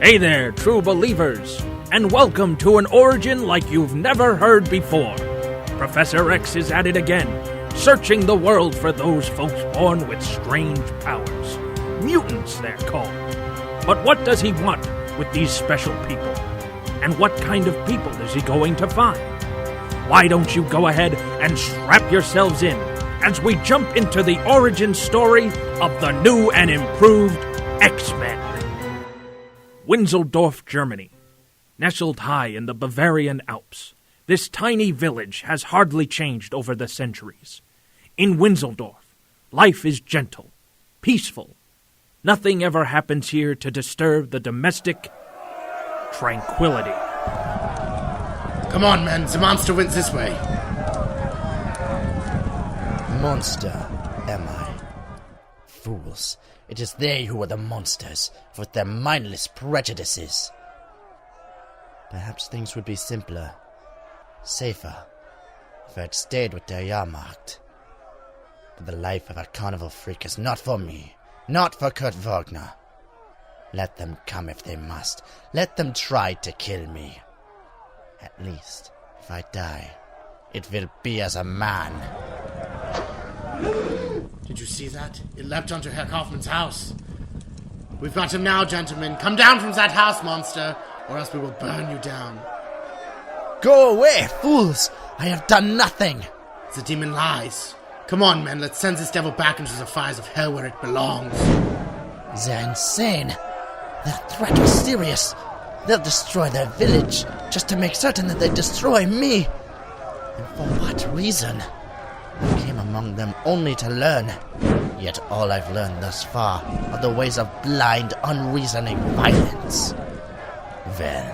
Hey there, true believers, and welcome to an origin like you've never heard before. Professor X is at it again, searching the world for those folks born with strange powers. Mutants, they're called. But what does he want with these special people? And what kind of people is he going to find? Why don't you go ahead and strap yourselves in as we jump into the origin story of the new and improved X-Men. Winseldorf, Germany. Nestled high in the Bavarian Alps, this tiny village has hardly changed over the centuries. In Winseldorf, life is gentle, peaceful. Nothing ever happens here to disturb the domestic tranquility. Come on, men, the monster went this way. Monster, am I? Fools. It is they who are the monsters, with their mindless prejudices. Perhaps things would be simpler, safer, if I had stayed with their Jahrmarkt. But the life of a carnival freak is not for me, not for Kurt Wagner. Let them come if they must. Let them try to kill me. At least, if I die, it will be as a man. Did you see that? It leapt onto Herr Kaufmann's house. We've got him now, gentlemen. Come down from that house, monster, or else we will burn you down. Go away, fools! I have done nothing! The demon lies. Come on, men, let's send this devil back into the fires of hell where it belongs. They're insane. Their threat was serious. They'll destroy their village, just to make certain that they destroy me. And for what reason? I came among them only to learn. Yet all I've learned thus far are the ways of blind, unreasoning violence. Well,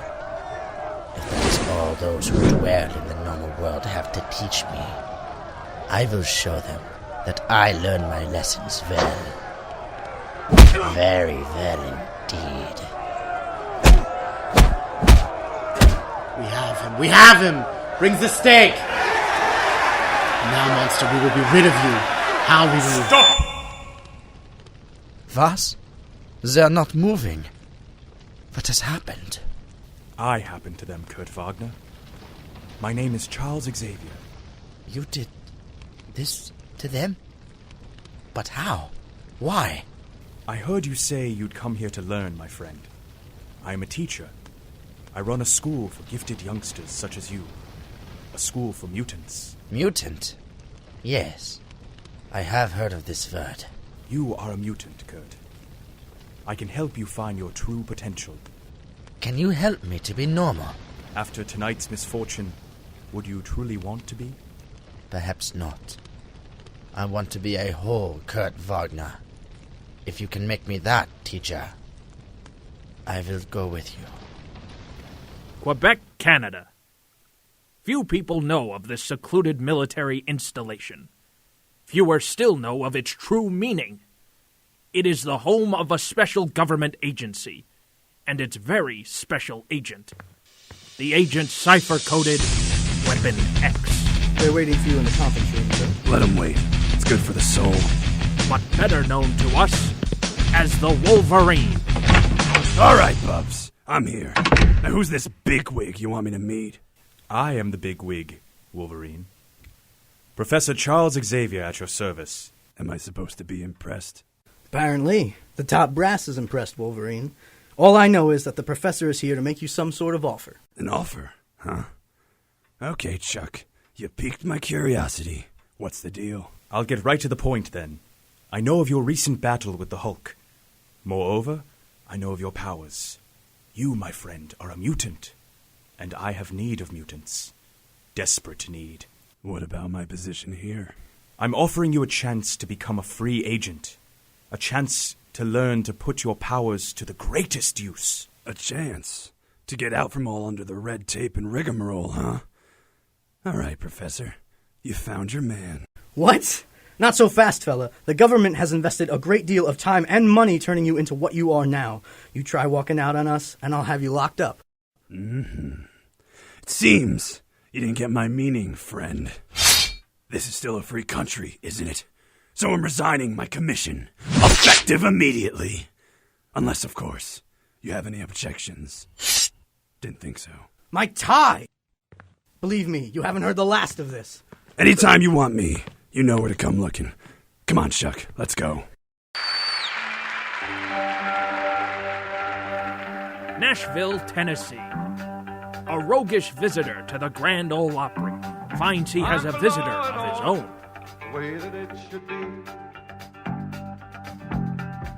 if that is all those who dwell in the normal world have to teach me, I will show them that I learn my lessons well. Very well indeed. We have him! Brings the stake! Now, monster, we will be rid of you. How we will... Stop! Was? They're not moving. What has happened? I happened to them, Kurt Wagner. My name is Charles Xavier. You did this to them? But how? Why? I heard you say you'd come here to learn, my friend. I am a teacher. I run a school for gifted youngsters such as you. A school for mutants. Mutant? Yes. I have heard of this word. You are a mutant, Kurt. I can help you find your true potential. Can you help me to be normal? After tonight's misfortune, would you truly want to be? Perhaps not. I want to be a whole Kurt Wagner. If you can make me that, teacher, I will go with you. Quebec, Canada. Few people know of this secluded military installation. Fewer still know of its true meaning. It is the home of a special government agency, and its very special agent. The agent cipher-coded Weapon X. They're waiting for you in the conference room, sir. Let them wait. It's good for the soul. But better known to us as the Wolverine. All right, Bubs. I'm here. Now, who's this bigwig you want me to meet? I am the big wig, Wolverine. Professor Charles Xavier at your service. Am I supposed to be impressed? Apparently. The top brass is impressed, Wolverine. All I know is that the professor is here to make you some sort of offer. An offer, huh? Okay, Chuck. You piqued my curiosity. What's the deal? I'll get right to the point, then. I know of your recent battle with the Hulk. Moreover, I know of your powers. You, my friend, are a mutant. And I have need of mutants. Desperate need. What about my position here? I'm offering you a chance to become a free agent. A chance to learn to put your powers to the greatest use. A chance to get out from all under the red tape and rigmarole, huh? All right, Professor. You found your man. What? Not so fast, fella. The government has invested a great deal of time and money turning you into what you are now. You try walking out on us, and I'll have you locked up. Mm-hmm. It seems you didn't get my meaning, friend. This is still a free country, isn't it? So I'm resigning my commission. Effective immediately. Unless, of course, You have any objections? Didn't think so. My tie! Believe me, you haven't heard the last of this. Anytime you want me, you know where to come looking. Come on, Chuck, let's go. Nashville, Tennessee. A roguish visitor to the Grand Ole Opry finds he has a visitor of his own. The way that it should be.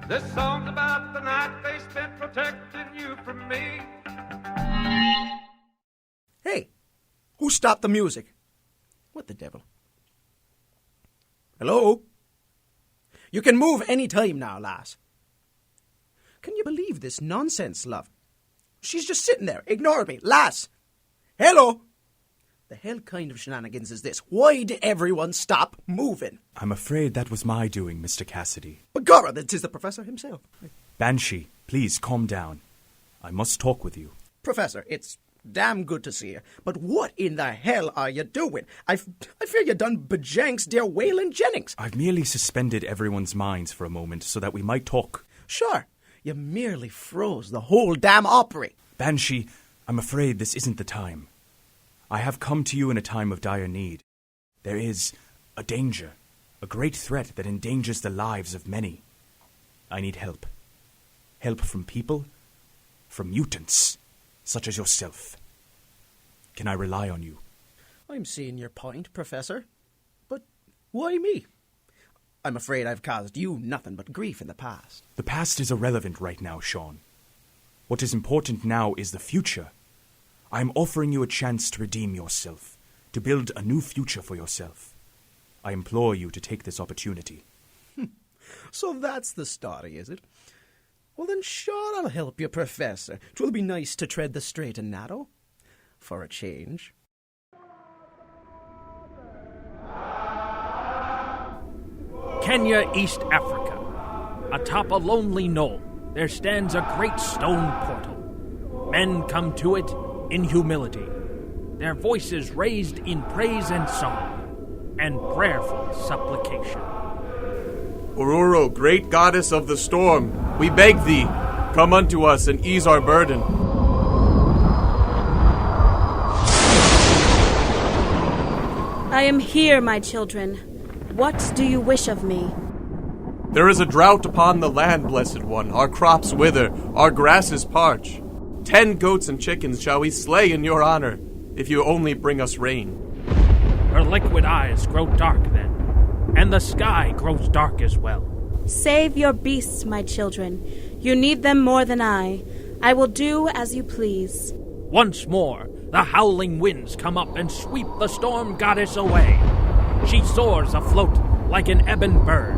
This song's about the night they spent protecting you from me. Hey, who stopped the music? What the devil? Hello? You can move any time now, lass. Can you believe this nonsense, love? She's just sitting there, ignoring me. Lass! Hello? The hell kind of shenanigans is this? Why did everyone stop moving? I'm afraid that was my doing, Mr. Cassidy. Begorra, that is the professor himself. Banshee, please calm down. I must talk with you. Professor, it's damn good to see you. But what in the hell are you doing? I fear you done bejanks dear Waylon Jennings. I've merely suspended everyone's minds for a moment so that we might talk. Sure, you merely froze the whole damn Opry. Banshee, I'm afraid this isn't the time. I have come to you in a time of dire need. There is a danger, a great threat that endangers the lives of many. I need help. Help from people, from mutants, such as yourself. Can I rely on you? I'm seeing your point, Professor. But why me? I'm afraid I've caused you nothing but grief in the past. The past is irrelevant right now, Sean. What is important now is the future. I am offering you a chance to redeem yourself, to build a new future for yourself. I implore you to take this opportunity. So that's the story, is it? Well then sure I'll help you, Professor. 'Twill be nice to tread the straight and narrow. For a change. Kenya, East Africa. Atop a lonely knoll, there stands a great stone portal. Men come to it in humility, their voices raised in praise and song, and prayerful supplication. Ororo, great goddess of the storm, we beg thee, come unto us and ease our burden. I am here, my children. What do you wish of me? There is a drought upon the land, blessed one. Our crops wither, our grasses parch. 10 goats and chickens shall we slay in your honor, if you only bring us rain. Her liquid eyes grow dark then, and the sky grows dark as well. Save your beasts, my children. You need them more than I. I will do as you please. Once more, the howling winds come up and sweep the storm goddess away. She soars afloat like an ebon bird,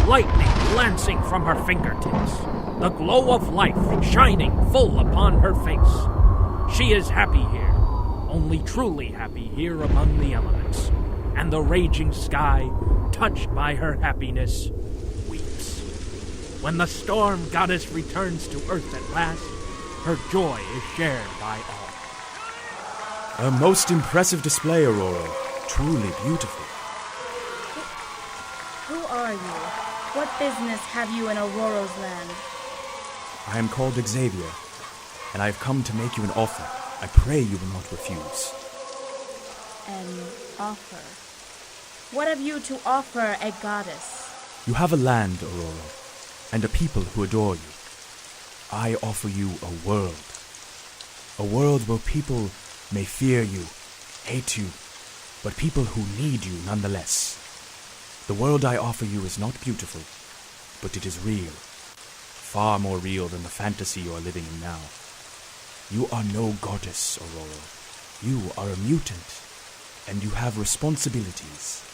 lightning lancing from her fingertips, the glow of life shining full upon her face. She is happy here, only truly happy here among the elements, and the raging sky, touched by her happiness, weeps. When the storm goddess returns to Earth at last, her joy is shared by all. A most impressive display, Aurora. Truly beautiful. Who are you? What business have you in Aurora's land? I am called Xavier, and I have come to make you an offer. I pray you will not refuse. An offer? What have you to offer a goddess? You have a land, Aurora, and a people who adore you. I offer you a world. A world where people may fear you, hate you, but people who need you nonetheless. The world I offer you is not beautiful, but it is real. Far more real than the fantasy you are living in now. You are no goddess, Aurora. You are a mutant, and you have responsibilities.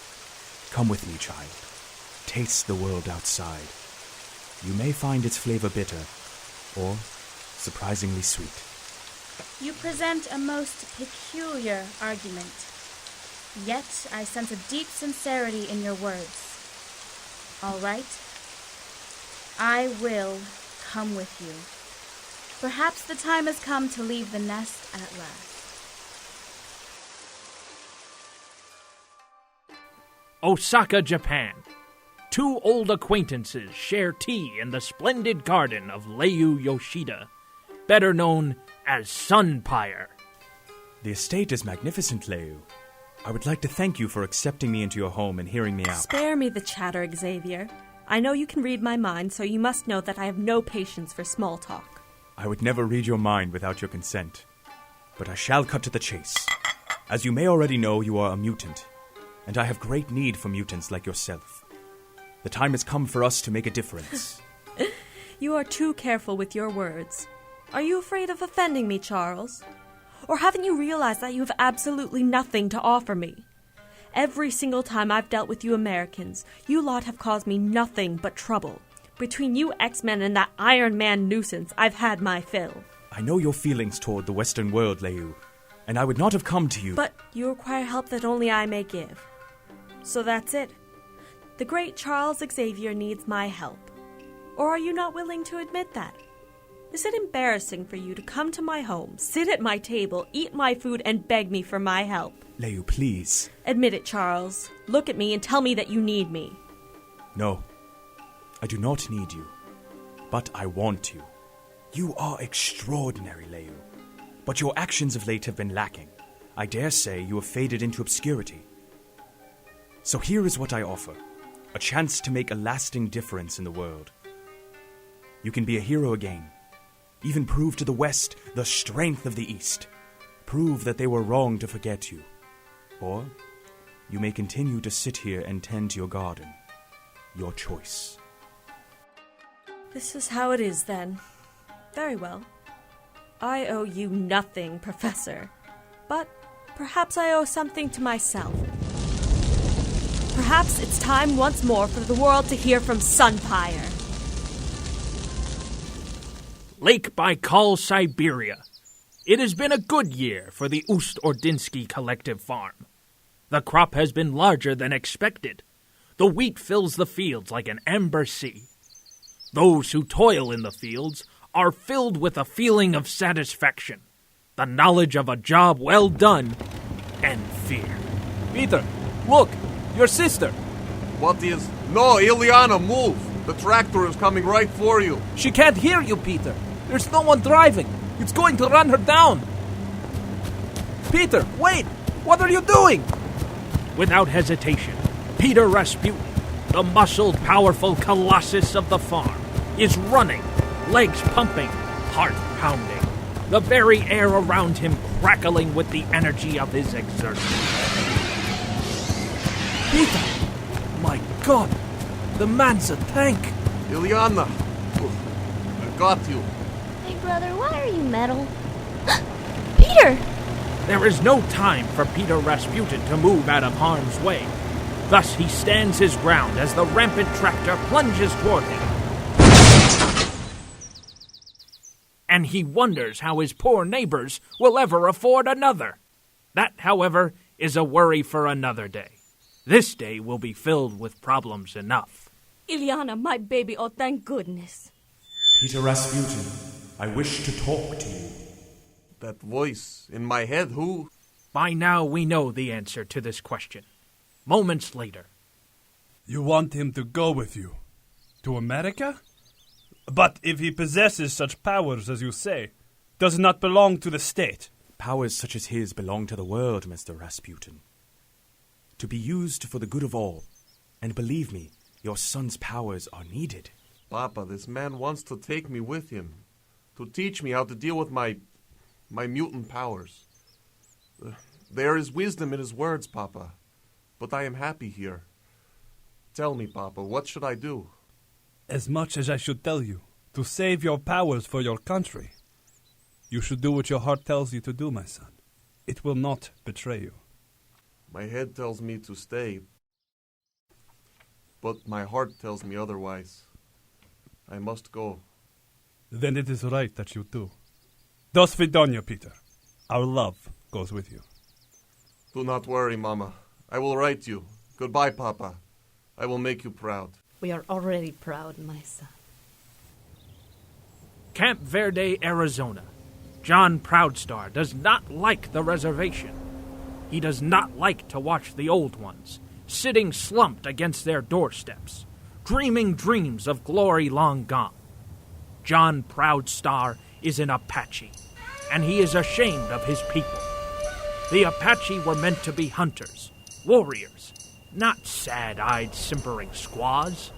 Come with me, child. Taste the world outside. You may find its flavor bitter, or surprisingly sweet. You present a most peculiar argument. Yet I sense a deep sincerity in your words. All right. I will come with you. Perhaps the time has come to leave the nest at last. Osaka, Japan. two old acquaintances share tea in the splendid garden of Leu Yoshida, better known as Sunpyre. The estate is magnificent, Leu. I would like to thank you for accepting me into your home and hearing me out. Spare me the chatter, Xavier. I know you can read my mind, so you must know that I have no patience for small talk. I would never read your mind without your consent. But I shall cut to the chase. As you may already know, you are a mutant, and I have great need for mutants like yourself. The time has come for us to make a difference. You are too careful with your words. Are you afraid of offending me, Charles? Or haven't you realized that you have absolutely nothing to offer me? Every single time I've dealt with you Americans, you lot have caused me nothing but trouble. Between you X-Men and that Iron Man nuisance, I've had my fill. I know your feelings toward the Western world, Leu, and I would not have come to you. But you require help that only I may give. So that's it. The great Charles Xavier needs my help. Or are you not willing to admit that? Is it embarrassing for you to come to my home, sit at my table, eat my food, and beg me for my help? Leu, please. Admit it, Charles. Look at me and tell me that you need me. No, I do not need you, but I want you. You are extraordinary, Leu, but your actions of late have been lacking. I dare say you have faded into obscurity. So here is what I offer, a chance to make a lasting difference in the world. You can be a hero again, even prove to the West the strength of the East, prove that they were wrong to forget you. Or you may continue to sit here and tend to your garden. Your choice. This is how it is, then. Very well. I owe you nothing, Professor. But perhaps I owe something to myself. Perhaps it's time once more for the world to hear from Sunpyre. Lake Baikal, Siberia. It has been a good year for the Ust-Ordinsky Collective Farm. The crop has been larger than expected. The wheat fills the fields like an amber sea. Those who toil in the fields are filled with a feeling of satisfaction, the knowledge of a job well done, and fear. Peter, look! Your sister! What is... No, Ileana, move! The tractor is coming right for you. She can't hear you, Peter. There's no one driving. It's going to run her down. Peter, wait! What are you doing? Without hesitation, Peter Rasputin, the muscled, powerful Colossus of the farm, is running, legs pumping, heart pounding, the very air around him crackling with the energy of his exertion. Peter! My God! The man's a tank! Ileana! I got you. Hey, brother, why are you metal? Peter! There is no time for Peter Rasputin to move out of harm's way. Thus he stands his ground as the rampant tractor plunges toward him. And he wonders how his poor neighbors will ever afford another. That, however, is a worry for another day. This day will be filled with problems enough. Ileana, my baby, oh thank goodness. Peter Rasputin, I wish to talk to you. That voice in my head, who? By now we know the answer to this question. Moments later. You want him to go with you? To America? But if he possesses such powers as you say, does not belong to the state. Powers such as his belong to the world, Mr. Rasputin. To be used for the good of all. And believe me, your son's powers are needed. Papa, this man wants to take me with him. To teach me how to deal with my mutant powers. There is wisdom in his words, Papa. But I am happy here. Tell me, Papa, what should I do? As much as I should tell you, to save your powers for your country, you should do what your heart tells you to do, my son. It will not betray you. My head tells me to stay, but my heart tells me otherwise. I must go. Then it is right that you do. Do svidonya, Peter. Our love goes with you. Do not worry, Mama. I will write you. Goodbye, Papa. I will make you proud. We are already proud, my son. Camp Verde, Arizona. John Proudstar does not like the reservation. He does not like to watch the old ones, sitting slumped against their doorsteps, dreaming dreams of glory long gone. John Proudstar is an Apache, and he is ashamed of his people. The Apache were meant to be hunters, warriors, not sad-eyed, simpering squaws.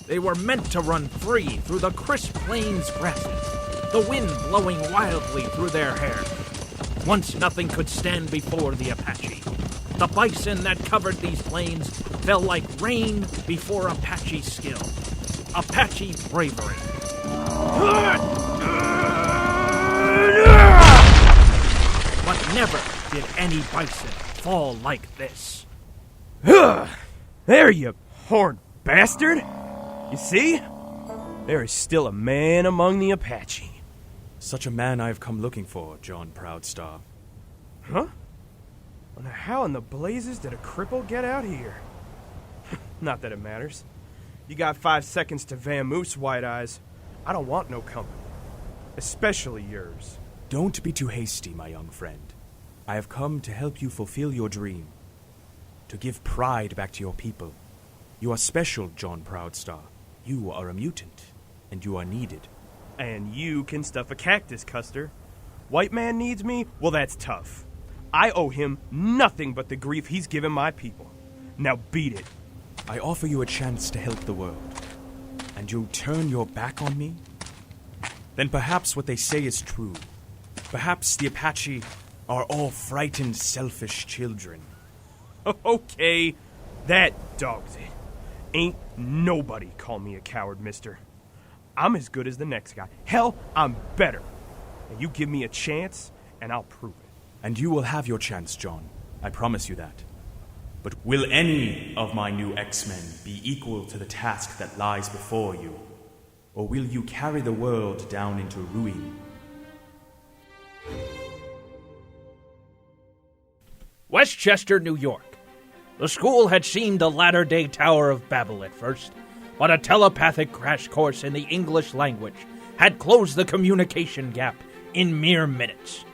They were meant to run free through the crisp plains grasses, the wind blowing wildly through their hair. Once nothing could stand before the Apache. The bison that covered these plains fell like rain before Apache skill. Apache bravery. But never did any bison fall like this. There, you horned bastard! You see? There is still a man among the Apache. Such a man I have come looking for, John Proudstar. Huh? Well, now how in the blazes did a cripple get out here? Not that it matters. You got 5 seconds to vamoose, White Eyes. I don't want no company. Especially yours. Don't be too hasty, my young friend. I have come to help you fulfill your dream. To give pride back to your people. You are special, John Proudstar. You are a mutant, and you are needed. And you can stuff a cactus, Custer. White man needs me? Well, that's tough. I owe him nothing but the grief he's given my people. Now beat it. I offer you a chance to help the world. And you turn your back on me? Then perhaps what they say is true. Perhaps the Apache are all frightened, selfish children. Okay, that dogs it. Ain't nobody call me a coward, mister. I'm as good as the next guy. Hell, I'm better. And you give me a chance, and I'll prove it. And you will have your chance, John. I promise you that. But will any of my new X-Men be equal to the task that lies before you? Or will you carry the world down into ruin? Westchester, New York. The school had seemed a latter-day Tower of Babel at first, but a telepathic crash course in the English language had closed the communication gap in mere minutes.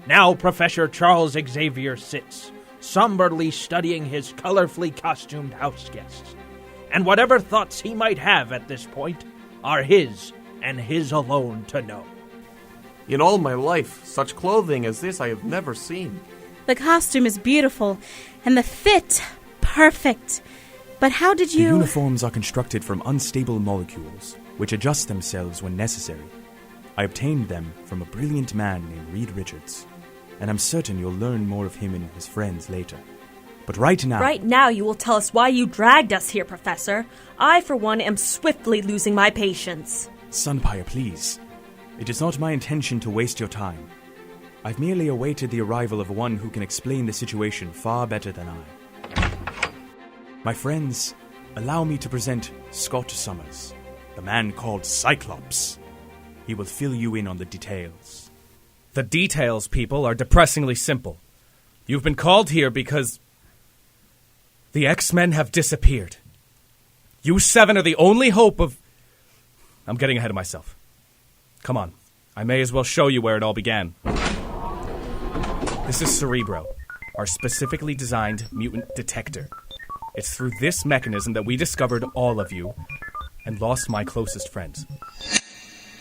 Now Professor Charles Xavier sits, somberly studying his colorfully costumed house guests. And whatever thoughts he might have at this point are his, and his alone to know. In all my life, such clothing as this I have never seen. The costume is beautiful, and the fit, perfect. But how did you... The uniforms are constructed from unstable molecules, which adjust themselves when necessary. I obtained them from a brilliant man named Reed Richards, and I'm certain you'll learn more of him and his friends later. But right now... Right now you will tell us why you dragged us here, Professor. I, for one, am swiftly losing my patience. Sunpyre, please. It is not my intention to waste your time. I've merely awaited the arrival of one who can explain the situation far better than I. My friends, allow me to present Scott Summers, the man called Cyclops. He will fill you in on the details. The details, people, are depressingly simple. You've been called here because the X-Men have disappeared. You 7 are the only hope of... I'm getting ahead of myself. Come on. I may as well show you where it all began. This is Cerebro, our specifically designed mutant detector. It's through this mechanism that we discovered all of you and lost my closest friends.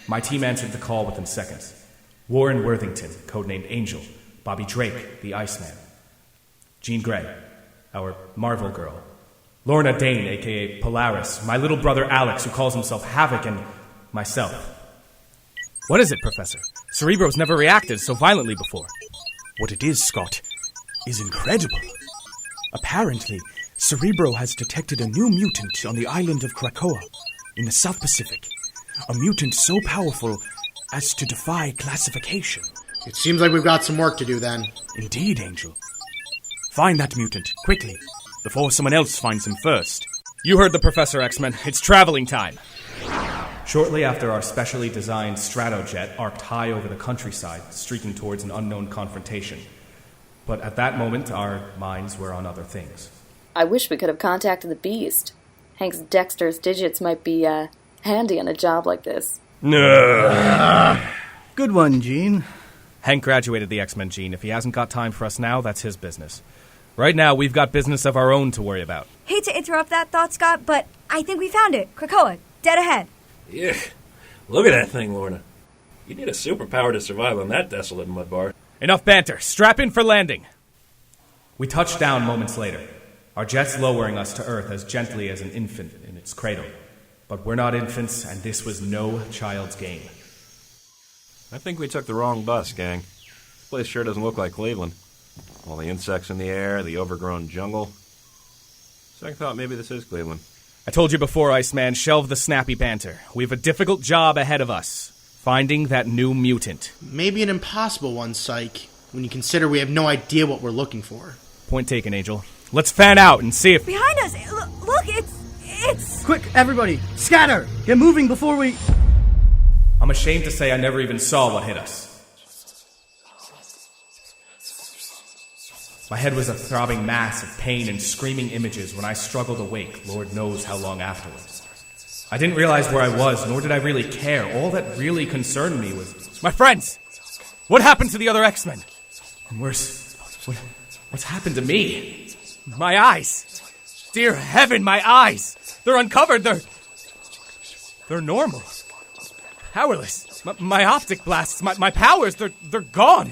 My team answered the call within seconds. Warren Worthington, codenamed Angel, Bobby Drake, the Iceman, Jean Grey, our Marvel girl, Lorna Dane, a.k.a. Polaris, my little brother Alex, who calls himself Havok, and myself. What is it, Professor? Cerebro's never reacted so violently before. What it is, Scott, is incredible. Apparently, Cerebro has detected a new mutant on the island of Krakoa, in the South Pacific. A mutant so powerful as to defy classification. It seems like we've got some work to do then. Indeed, Angel. Find that mutant, quickly, before someone else finds him first. You heard the Professor, X-Men. It's traveling time. Shortly after our specially designed Stratojet arced high over the countryside, streaking towards an unknown confrontation. But at that moment, our minds were on other things. I wish we could have contacted the Beast. Hank's dexterous digits might be, handy on a job like this. Good one, Gene. Hank graduated the X-Men, Gene. If he hasn't got time for us now, that's his business. Right now, we've got business of our own to worry about. Hate to interrupt that thought, Scott, but I think we found it. Krakoa, dead ahead. Yeah, look at that thing, Lorna. You need a superpower to survive on that desolate mud bar. Enough banter. Strap in for landing. We touched down moments later, our jets lowering us to Earth as gently as an infant in its cradle. But we're not infants, and this was no child's game. I think we took the wrong bus, gang. This place sure doesn't look like Cleveland. All the insects in the air, the overgrown jungle. Second thought, maybe this is Cleveland. I told you before, Iceman, shelve the snappy banter. We've a difficult job ahead of us. Finding that new mutant. Maybe an impossible one, Psych, when you consider we have no idea what we're looking for. Point taken, Angel. Let's fan out and see if... Behind us! Look, it's... Quick, everybody! Scatter! Get moving before we... I'm ashamed to say I never even saw what hit us. My head was a throbbing mass of pain and screaming images when I struggled awake, Lord knows how long afterwards. I didn't realize where I was, nor did I really care. All that really concerned me was... My friends! What happened to the other X-Men? And worse, what's happened to me? My eyes! Dear heaven, my eyes! They're uncovered, they're normal. Powerless. My optic blasts, my powers, they're gone.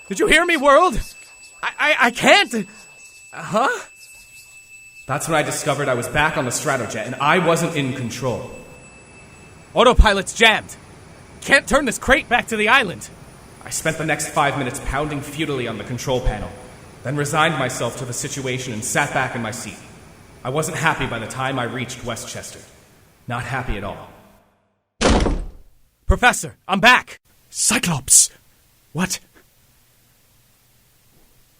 Did you hear me, world? I can't... Huh? That's when I discovered I was back on the Stratojet, and I wasn't in control. Autopilot's jammed. Can't turn this crate back to the island. I spent the next 5 minutes pounding futilely on the control panel, then resigned myself to the situation and sat back in my seat. I wasn't happy by the time I reached Westchester. Not happy at all. Professor, I'm back! Cyclops! What?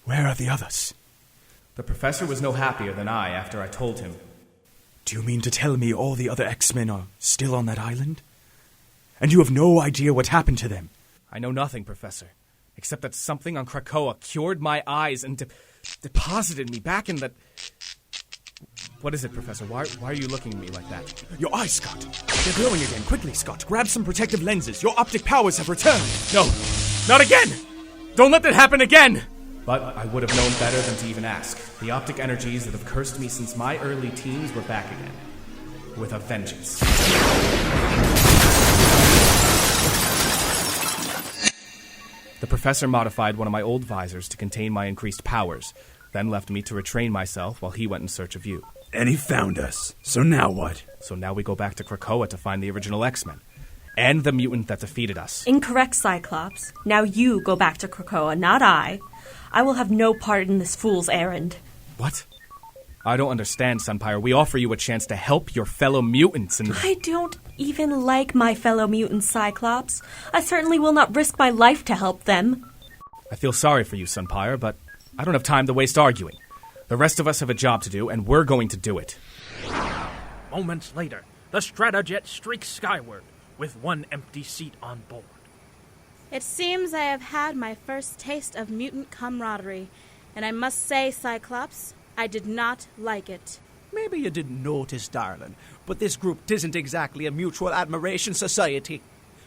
Where are the others? The professor was no happier than I after I told him. Do you mean to tell me all the other X-Men are still on that island? And you have no idea what happened to them? I know nothing, Professor, except that something on Krakoa cured my eyes and deposited me back in the... What is it, Professor? Why are you looking at me like that? Your eyes, Scott. They're glowing again. Quickly, Scott. Grab some protective lenses. Your optic powers have returned. No, not again! Don't let that happen again! But I would have known better than to even ask. The optic energies that have cursed me since my early teens were back again. With a vengeance. The professor modified one of my old visors to contain my increased powers, then left me to retrain myself while he went in search of you. And he found us. So now what? So now we go back to Krakoa to find the original X-Men. And the mutant that defeated us. Incorrect, Cyclops. Now you go back to Krakoa, not I. I will have no part in this fool's errand. What? I don't understand, Sunpyre. We offer you a chance to help your fellow mutants and... I don't even like my fellow mutants, Cyclops. I certainly will not risk my life to help them. I feel sorry for you, Sunpyre, but I don't have time to waste arguing. The rest of us have a job to do, and we're going to do it. Moments later, the Stratojet streaks skyward, with one empty seat on board. It seems I have had my first taste of mutant camaraderie, and I must say, Cyclops, I did not like it. Maybe you didn't notice, darling, but this group isn't exactly a mutual admiration society.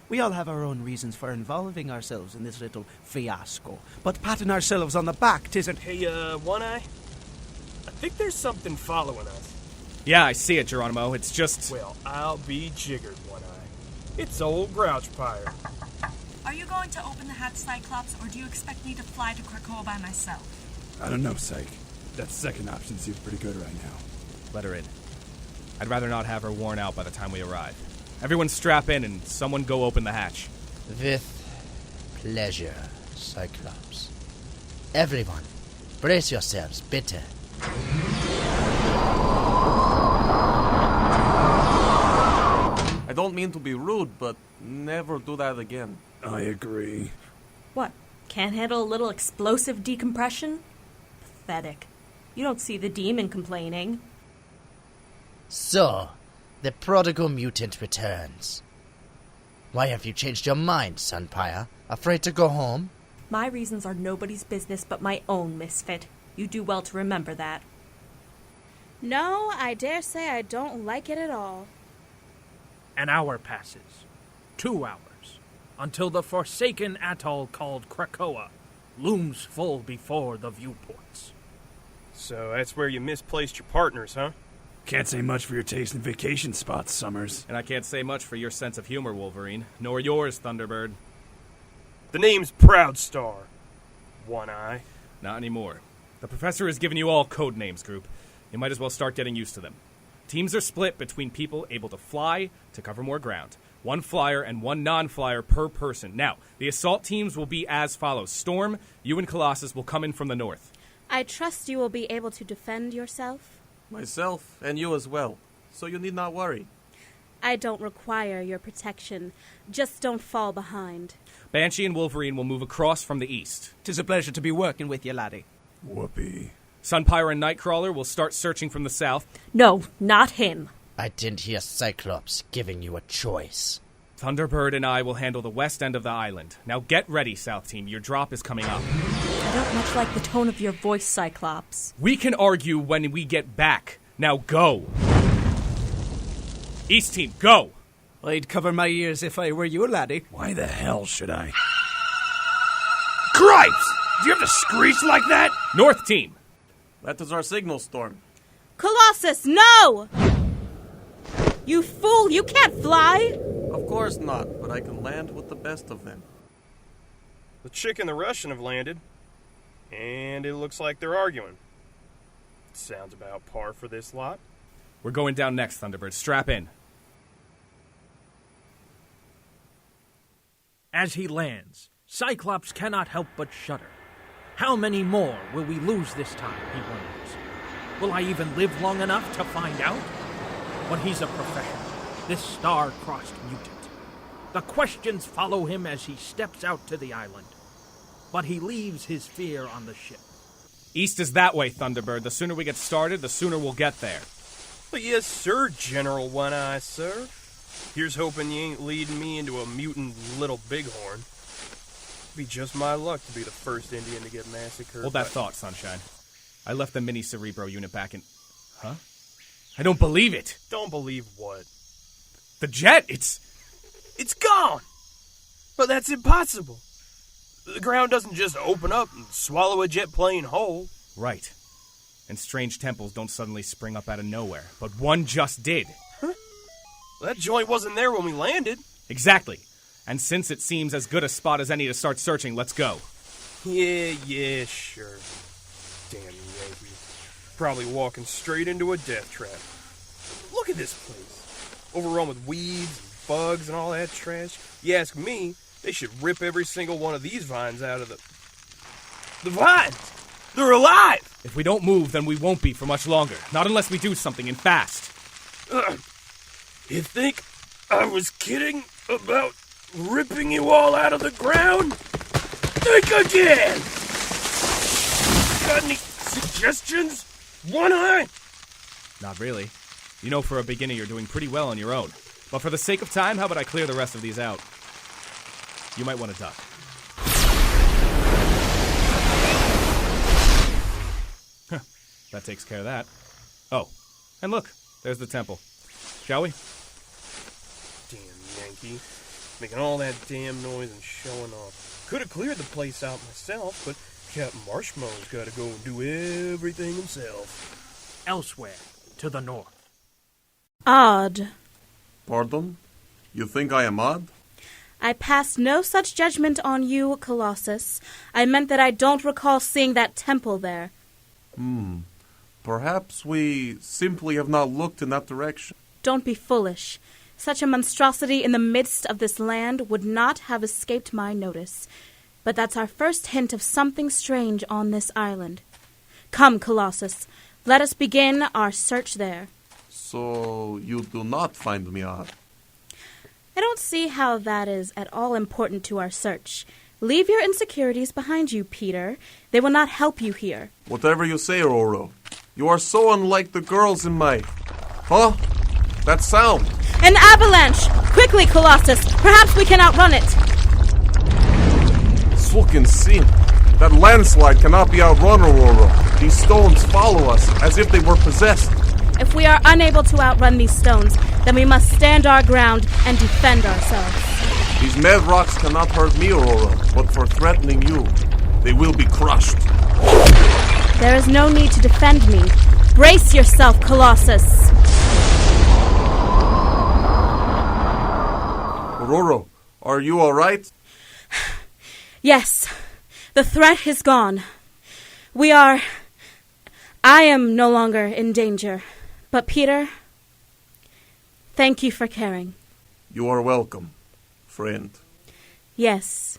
We all have our own reasons for involving ourselves in this little fiasco, but patting ourselves on the back tisn't... Hey, One Eye? I think there's something following us. Yeah, I see it, Geronimo. It's just... Well, I'll be jiggered, One Eye. It's old Grouchpire. Are you going to open the hatch, Cyclops, or do you expect me to fly to Krakoa by myself? I don't know, Psych. That second option seems pretty good right now. Let her in. I'd rather not have her worn out by the time we arrive. Everyone strap in and someone go open the hatch. With pleasure, Cyclops. Everyone, brace yourselves, bitte. I don't mean to be rude, but never do that again. I agree. What? Can't handle a little explosive decompression? Pathetic. You don't see the demon complaining. So, the prodigal mutant returns. Why have you changed your mind, Sunpyre? Afraid to go home? My reasons are nobody's business but my own, Misfit. You do well to remember that. No, I dare say I don't like it at all. An hour passes. 2 hours. Until the forsaken atoll called Krakoa looms full before the viewports. So that's where you misplaced your partners, huh? Can't say much for your taste in vacation spots, Summers. And I can't say much for your sense of humor, Wolverine. Nor yours, Thunderbird. The name's Proudstar. One Eye. Not anymore. The professor has given you all code names, group. You might as well start getting used to them. Teams are split between people able to fly to cover more ground. 1 flyer and 1 non-flyer per person. Now, the assault teams will be as follows. Storm, you and Colossus will come in from the north. I trust you will be able to defend yourself. Myself, and you as well. So you need not worry. I don't require your protection. Just don't fall behind. Banshee and Wolverine will move across from the east. 'Tis a pleasure to be working with you, laddie. Whoopee. Sunpyre and Nightcrawler will start searching from the south. No, not him. I didn't hear Cyclops giving you a choice. Thunderbird and I will handle the west end of the island. Now get ready, South Team. Your drop is coming up. I don't much like the tone of your voice, Cyclops. We can argue when we get back. Now go. East Team, go. I'd cover my ears if I were you, laddie. Why the hell should I? Cripes! Do you have to screech like that? North Team. That is our signal, Storm. Colossus, no! You fool, you can't fly! Of course not, but I can land with the best of them. The chick and the Russian have landed, and it looks like they're arguing. Sounds about par for this lot. We're going down next, Thunderbird. Strap in. As he lands, Cyclops cannot help but shudder. How many more will we lose this time, he wonders. Will I even live long enough to find out? But he's a professional, this star-crossed mutant. The questions follow him as he steps out to the island. But he leaves his fear on the ship. East is that way, Thunderbird. The sooner we get started, the sooner we'll get there. But yes, sir, General One Eye, sir. Here's hoping you ain't leading me into a mutant little bighorn. Be just my luck to be the first Indian to get massacred. Hold that thought, Sunshine. I left the mini Cerebro unit back in... Huh? I don't believe it! Don't believe what? The jet! It's gone! But that's impossible. The ground doesn't just open up and swallow a jet plane whole. Right. And strange temples don't suddenly spring up out of nowhere. But one just did. Huh? That joint wasn't there when we landed. Exactly. And since it seems as good a spot as any to start searching, let's go. Yeah, sure. Damn Yankee. Probably walking straight into a death trap. Look at this place. Overrun with weeds and bugs and all that trash. You ask me, they should rip every single one of these vines out of the... The vines! They're alive! If we don't move, then we won't be for much longer. Not unless we do something, and fast. You think I was kidding about ripping you all out of the ground? Think again! Got any suggestions? One Eye? Not really. You know, for a beginner, you're doing pretty well on your own. But for the sake of time, how about I clear the rest of these out? You might want to duck. That takes care of that. Oh, and look, there's the temple. Shall we? Damn Yankee. Making all that damn noise and showing off. Could have cleared the place out myself, but Captain Marshmallow's got to go and do everything himself. Elsewhere, to the north. Odd. Pardon? You think I am odd? I passed no such judgment on you, Colossus. I meant that I don't recall seeing that temple there. Perhaps we simply have not looked in that direction. Don't be foolish. Such a monstrosity in the midst of this land would not have escaped my notice. But that's our first hint of something strange on this island. Come, Colossus. Let us begin our search there. So you do not find me odd? I don't see how that is at all important to our search. Leave your insecurities behind you, Peter. They will not help you here. Whatever you say, Roro. You are so unlike the girls in my... Huh? That sound. An avalanche! Quickly, Colossus! Perhaps we can outrun it! Look and see. That landslide cannot be outrun, Roro. These stones follow us as if they were possessed. If we are unable to outrun these stones, then we must stand our ground and defend ourselves. These mad rocks cannot hurt me, Aurora, but for threatening you, they will be crushed. There is no need to defend me. Brace yourself, Colossus. Aurora, are you all right? Yes, the threat is gone. I am no longer in danger. But Peter, thank you for caring. You are welcome, friend. Yes.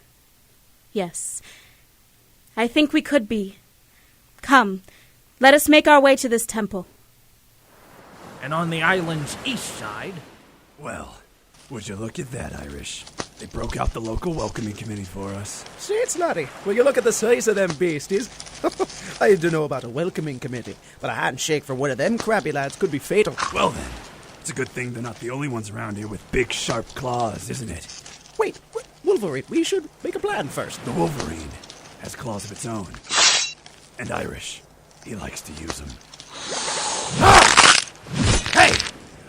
I think we could be. Come, let us make our way to this temple. And on the island's east side... Well, would you look at that, Irish? They broke out the local welcoming committee for us. See, it's nutty. Will you look at the size of them beasties? I don't know about a welcoming committee, but a handshake for one of them crabby lads could be fatal. Well then, it's a good thing they're not the only ones around here with big, sharp claws, isn't it? Wait, Wolverine, we should make a plan first. The Wolverine has claws of its own. And Irish, he likes to use them. Ah! Hey!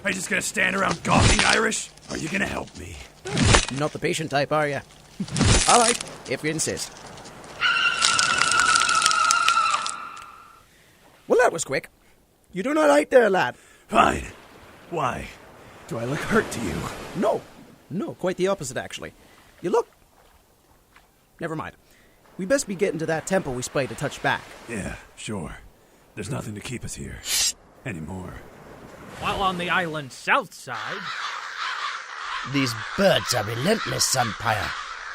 Are you just gonna stand around gawking, Irish? Or are you gonna help me? Not the patient type, are you? All right, if you insist. Well, that was quick. You do not right there, lad. Fine. Why? Do I look hurt to you? No, quite the opposite, actually. You look... Never mind. We best be getting to that temple we spied a touch back. Yeah, sure. There's nothing to keep us here. Anymore. While on the island's south side... These birds are relentless, Sunpyre.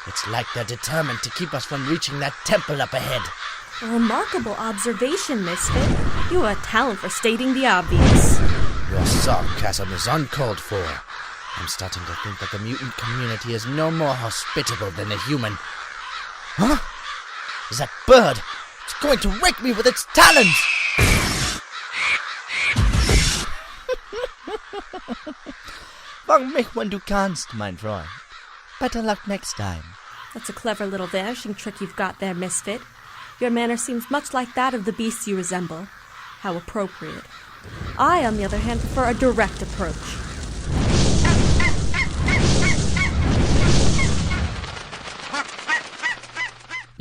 It's like they're determined to keep us from reaching that temple up ahead. A remarkable observation, Misfit. You have a talent for stating the obvious. Your sarcasm is uncalled for. I'm starting to think that the mutant community is no more hospitable than the human. Huh? Is that bird? It's going to rake me with its talons! Warum mich, wenn du kannst, mein Freund? Better luck next time. That's a clever little vanishing trick you've got there, Misfit. Your manner seems much like that of the beasts you resemble. How appropriate. I, on the other hand, prefer a direct approach.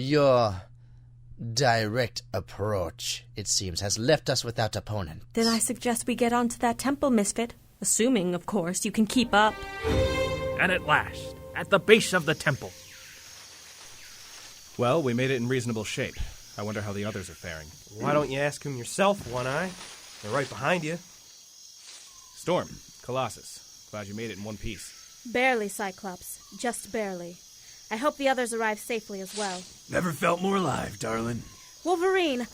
Your direct approach, it seems, has left us without opponent. Then I suggest we get onto that temple, Misfit. Assuming, of course, you can keep up. And at last, at the base of the temple. Well, we made it in reasonable shape. I wonder how the others are faring. Why don't you ask him yourself, One-Eye? They're right behind you. Storm, Colossus, glad you made it in one piece. Barely, Cyclops. Just barely. I hope the others arrive safely as well. Never felt more alive, darling. Wolverine,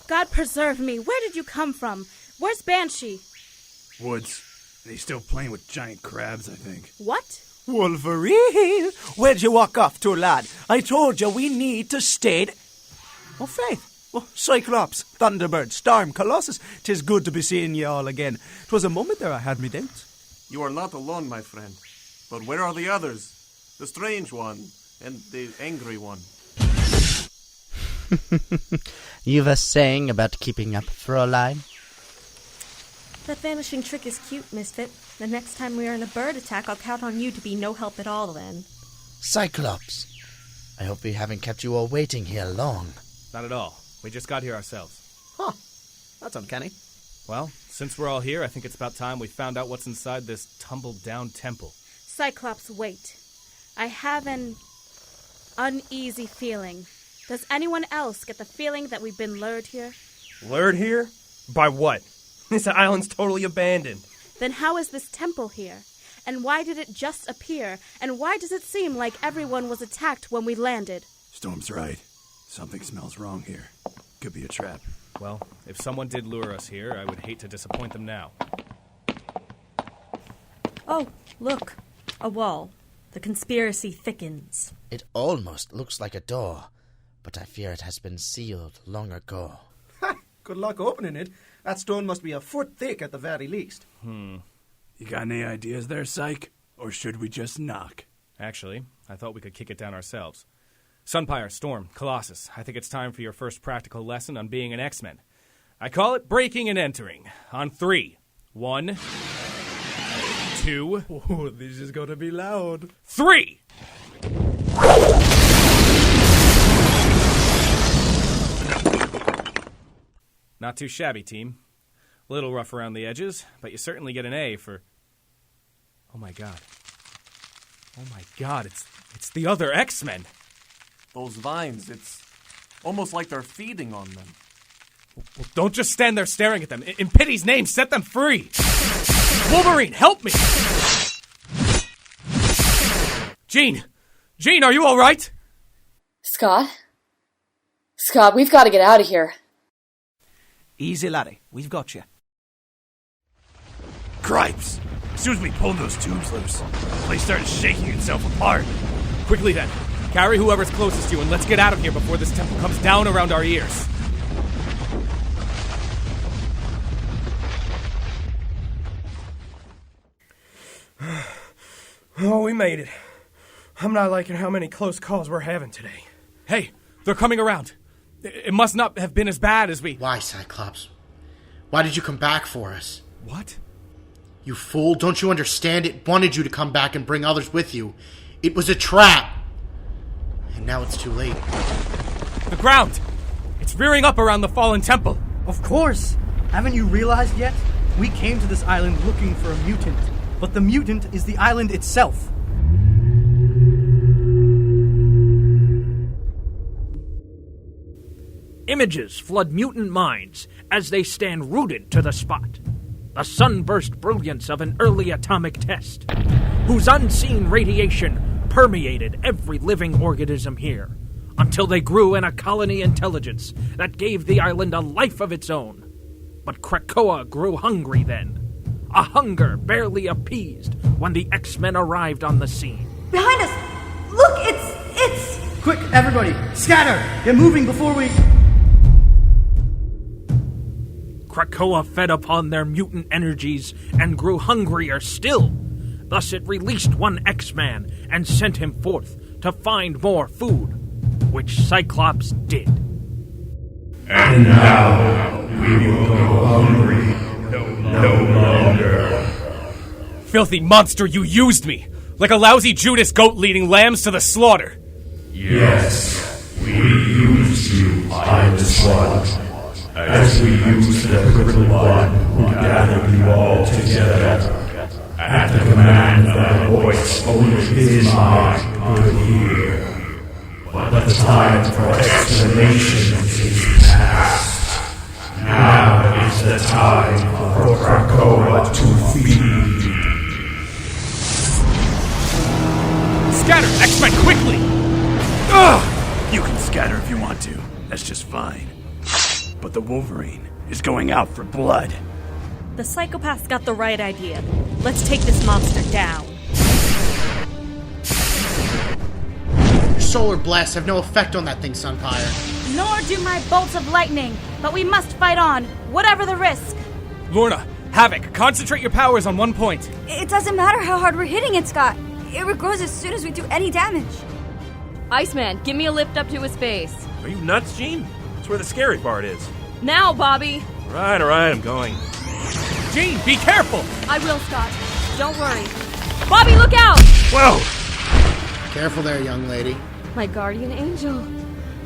God preserve me. Where did you come from? Where's Banshee? Woods. He's still playing with giant crabs, I think. What? Wolverine! Where'd you walk off to, lad? I told you we need to stay... Oh, Faith. Oh, Cyclops, Thunderbird, Storm, Colossus. 'Tis good to be seeing you all again. 'Twas a moment there I had me doubts. You are not alone, my friend. But where are the others? The strange one and the angry one. You were saying about keeping up, Fräulein? That vanishing trick is cute, Misfit. The next time we are in a bird attack, I'll count on you to be no help at all then. Cyclops, I hope we haven't kept you all waiting here long. Not at all. We just got here ourselves. Huh. That's uncanny. Well, since we're all here, I think it's about time we found out what's inside this tumbled-down temple. Cyclops, wait. I have an uneasy feeling. Does anyone else get the feeling that we've been lured here? Lured here? By what? This island's totally abandoned. Then how is this temple here? And why did it just appear? And why does it seem like everyone was attacked when we landed? Storm's right. Something smells wrong here. Could be a trap. Well, if someone did lure us here, I would hate to disappoint them now. Oh, look. A wall. The conspiracy thickens. It almost looks like a door, but I fear it has been sealed long ago. Ha! Good luck opening it. That stone must be a foot thick at the very least. You got any ideas there, Psych? Or should we just knock? Actually, I thought we could kick it down ourselves. Sunpyre, Storm, Colossus, I think it's time for your first practical lesson on being an X-Men. I call it breaking and entering. On 3. 1, 2... Oh, this is gonna be loud. 3! Not too shabby, team. A little rough around the edges, but you certainly get an A for... Oh my god. Oh my god, it's the other X-Men. Those vines, it's almost like they're feeding on them. Well, don't just stand there staring at them. In pity's name, set them free! Wolverine, help me! Jean, are you all right? Scott, we've got to get out of here. Easy, laddie. We've got you. Cripes! As soon as we pulled those tubes loose, the place started shaking itself apart. Quickly then, carry whoever's closest to you and let's get out of here before this temple comes down around our ears. Oh, we made it. I'm not liking how many close calls we're having today. Hey, they're coming around. It must not have been as bad as we... Why, Cyclops? Why did you come back for us? What? You fool, don't you understand? It wanted you to come back and bring others with you. It was a trap. And now it's too late. The ground! It's rearing up around the fallen temple. Of course! Haven't you realized yet? We came to this island looking for a mutant. But the mutant is the island itself. Images flood mutant minds as they stand rooted to the spot. The sunburst brilliance of an early atomic test, whose unseen radiation permeated every living organism here, until they grew in a colony intelligence that gave the island a life of its own. But Krakoa grew hungry then, a hunger barely appeased when the X-Men arrived on the scene. Behind us! Look, it's... Quick, everybody, scatter! Get moving before we... Krakoa fed upon their mutant energies and grew hungrier still. Thus it released one X-Man and sent him forth to find more food, which Cyclops did. And now we will go hungry no longer. Filthy monster, you used me! Like a lousy Judas goat leading lambs to the slaughter! Yes, we used you, Iris One. As we used the crippled one who gathered you all together, at the command of a voice only his mind could hear. But the time for explanations is past. Now is the time for Krakoa to feed. Scatter! X-Men, quickly! Ugh! You can scatter if you want to. That's just fine. But the Wolverine is going out for blood. The psychopath's got the right idea. Let's take this monster down. Your solar blasts have no effect on that thing, Sunpyre. Nor do my bolts of lightning, but we must fight on, whatever the risk. Lorna, Havok, concentrate your powers on one point. It doesn't matter how hard we're hitting it, Scott. It regrows as soon as we do any damage. Iceman, give me a lift up to his face. Are you nuts, Jean? That's where the scary part is. Now, Bobby. All right, I'm going. Jean, be careful! I will, Scott. Don't worry. Bobby, look out! Whoa! Careful there, young lady. My guardian angel.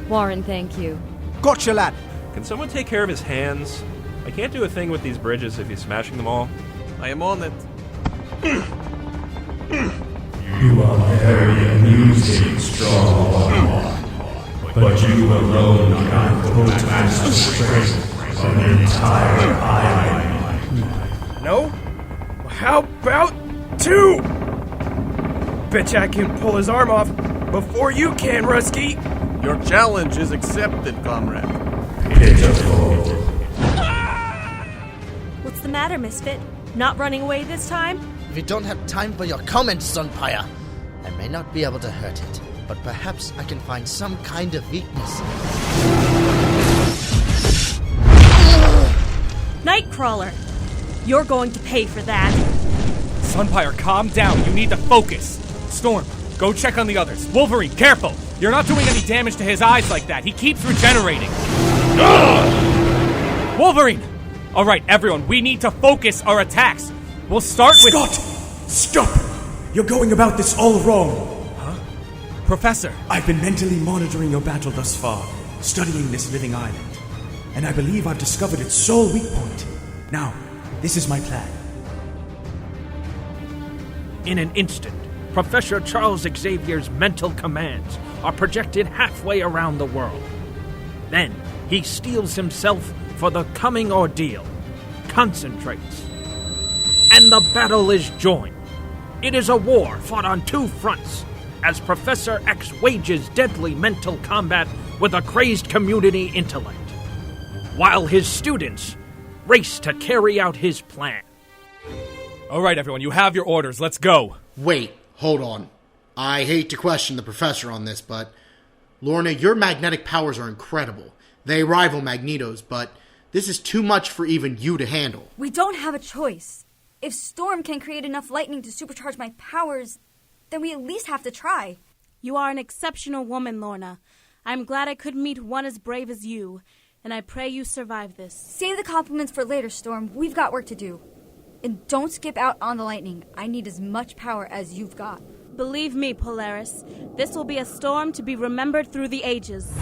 Warren, thank you. Gotcha, lad. Can someone take care of his hands? I can't do a thing with these bridges if he's smashing them all. I am on it. You are very amusing, strong one. But you alone can protest the strength of an entire island. No? How about two? Bet you I can pull his arm off before you can, Rusky. Your challenge is accepted, comrade. Pitiful. What's the matter, Misfit? Not running away this time? We don't have time for your comments, Sunpyre. I may not be able to hurt it, but perhaps I can find some kind of weakness. Nightcrawler! You're going to pay for that. Sunpyre, calm down. You need to focus. Storm, go check on the others. Wolverine, careful! You're not doing any damage to his eyes like that. He keeps regenerating. Wolverine! All right, everyone, we need to focus our attacks. We'll start with... Scott! Stop! You're going about this all wrong. Huh? Professor? I've been mentally monitoring your battle thus far, studying this living island. and I believe I've discovered its sole weak point. Now, this is my plan. In an instant, Professor Charles Xavier's mental commands are projected halfway around the world. Then, he steels himself for the coming ordeal, concentrates, and the battle is joined. It is a war fought on two fronts, as Professor X wages deadly mental combat with a crazed community intellect, while his students race to carry out his plan. All right, everyone, you have your orders. Let's go. Wait, hold on. I hate to question the professor on this, but Lorna, your magnetic powers are incredible. They rival Magneto's, but this is too much for even you to handle. We don't have a choice. If Storm can create enough lightning to supercharge my powers, then we at least have to try. You are an exceptional woman, Lorna. I'm glad I could meet one as brave as you, and I pray you survive this. Save the compliments for later, Storm. We've got work to do. And don't skip out on the lightning. I need as much power as you've got. Believe me, Polaris, this will be a storm to be remembered through the ages.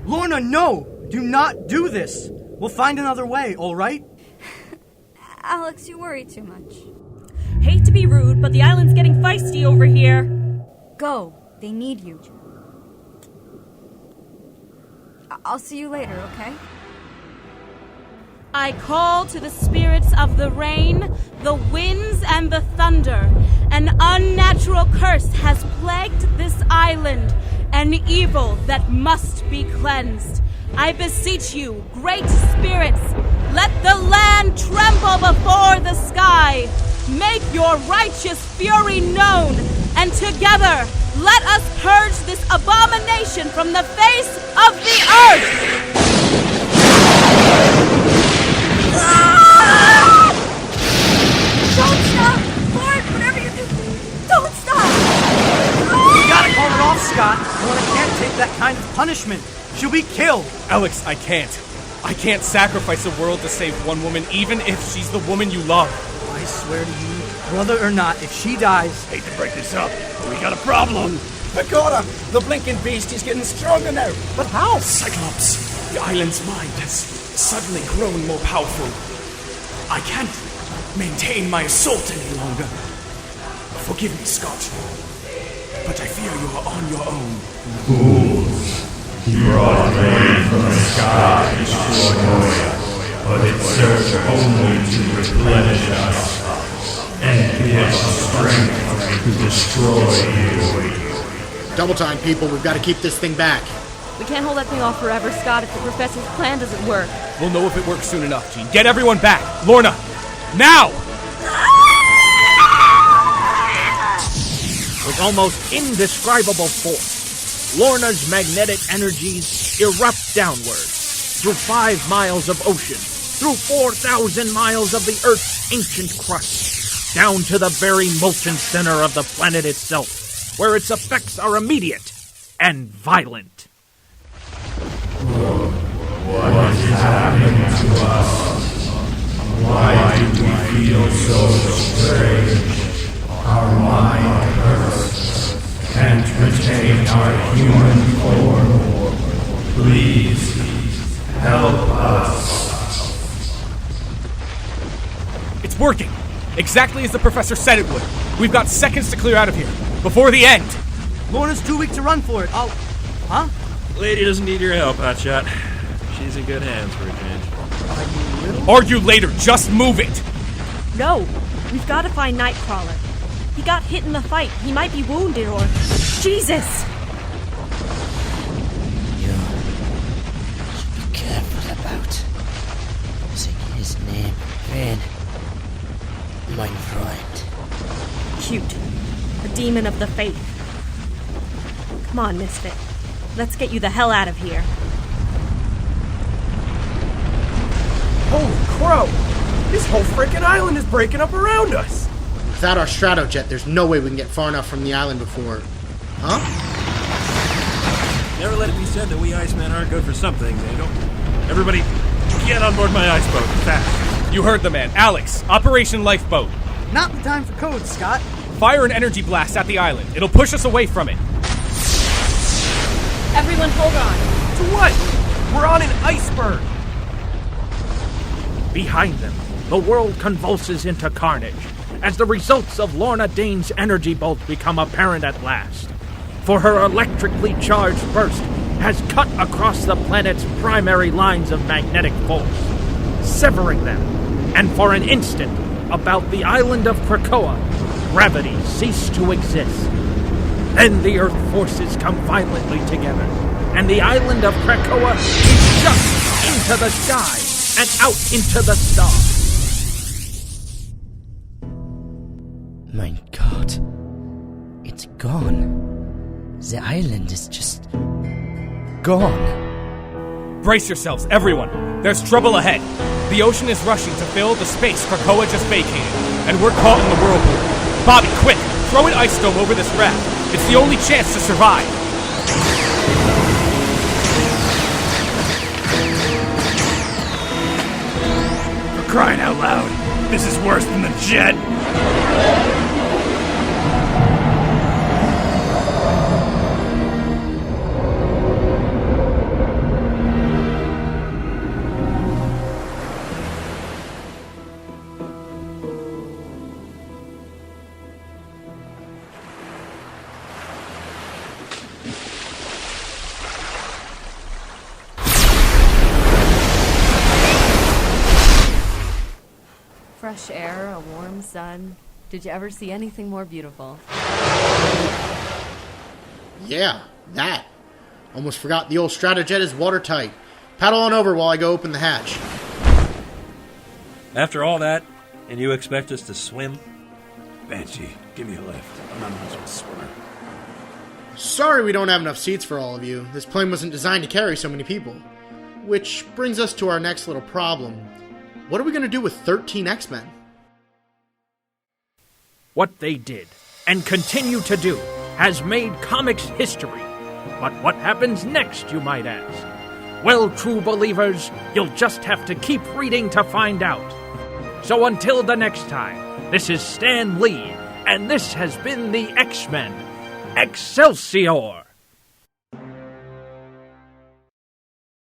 Lorna, no! Do not do this! We'll find another way, all right? Alex, you worry too much. Hate to be rude, but the island's getting feisty over here. Go. They need you. I'll see you later, okay? I call to the spirits of the rain, the winds, and the thunder. An unnatural curse has plagued this island, an evil that must be cleansed. I beseech you, great spirits, let the land tremble before the sky. Make your righteous fury known, and together let us purge this abomination from the face of the earth! Don't stop! Lord, whatever you do, don't stop! You gotta call it off, Scott. Lorna can't take that kind of punishment. She'll be killed. Alex, I can't. I can't sacrifice the world to save one woman, even if she's the woman you love. I swear to you, brother or not, if she dies... Hate to break this up, but we got a problem. Dakota, the blinking beast is getting stronger now. But how? Cyclops, the island's mind has suddenly grown more powerful. I can't maintain my assault any longer. Forgive me, Scott, but I fear you are on your own. Fools! He brought rain from the sky to destroy us, but it served only to replenish us and give us strength to destroy you. Double time, people. We've got to keep this thing back. We can't hold that thing off forever, Scott, if the professor's plan doesn't work. We'll know if it works soon enough, Jean. Get everyone back! Lorna! Now! With almost indescribable force, Lorna's magnetic energies erupt downward, through 5 miles of ocean, through 4,000 miles of the Earth's ancient crust, down to the very molten center of the planet itself, where its effects are immediate and violent. What is happening to us? Why do we feel so strange? Our mind hurts, can't retain our human form. Please, help us. It's working! Exactly as the professor said it would. We've got seconds to clear out of here, before the end. Lorna's too weak to run for it. Huh? Lady doesn't need your help, Hotshot. She's in good hands for a change. Argue later, just move it! No, we've got to find Nightcrawler. He got hit in the fight. He might be wounded or... Jesus! You should be careful about using his name in vain. Mein Freund. Cute. A demon of the faith. Come on, Misfit. Let's get you the hell out of here. Holy crow! This whole freaking island is breaking up around us! Without our stratojet, there's no way we can get far enough from the island before... Huh? Never let it be said that we Icemen aren't good for some things, Angel. Everybody, get on board my ice boat, fast. You heard the man. Alex, Operation Lifeboat. Not the time for code, Scott. Fire an energy blast at the island. It'll push us away from it. Everyone hold on. To what? We're on an iceberg. Behind them, the world convulses into carnage as the results of Lorna Dane's energy bolt become apparent at last. For her electrically charged burst has cut across the planet's primary lines of magnetic force, severing them, and for an instant, about the island of Krakoa, gravity ceased to exist. Then the Earth forces come violently together, and the island of Krakoa is shot into the sky and out into the stars. My God. It's gone. The island is just gone. Brace yourselves, everyone. There's trouble ahead. The ocean is rushing to fill the space Krakoa just vacated, and we're caught in the whirlpool. Bobby, quick! Throw an ice dome over this raft. It's the only chance to survive. For crying out loud, this is worse than the jet. Fresh air, a warm sun. Did you ever see anything more beautiful? Yeah, that. Almost forgot the old Stratojet is watertight. Paddle on over while I go open the hatch. After all that, and you expect us to swim? Banshee, give me a lift. I'm not much of a swimmer. Sorry we don't have enough seats for all of you. This plane wasn't designed to carry so many people. Which brings us to our next little problem. What are we going to do with 13 X-Men? What they did, and continue to do, has made comics history. But what happens next, you might ask? Well, true believers, you'll just have to keep reading to find out. So until the next time, this is Stan Lee, and this has been the X-Men. Excelsior!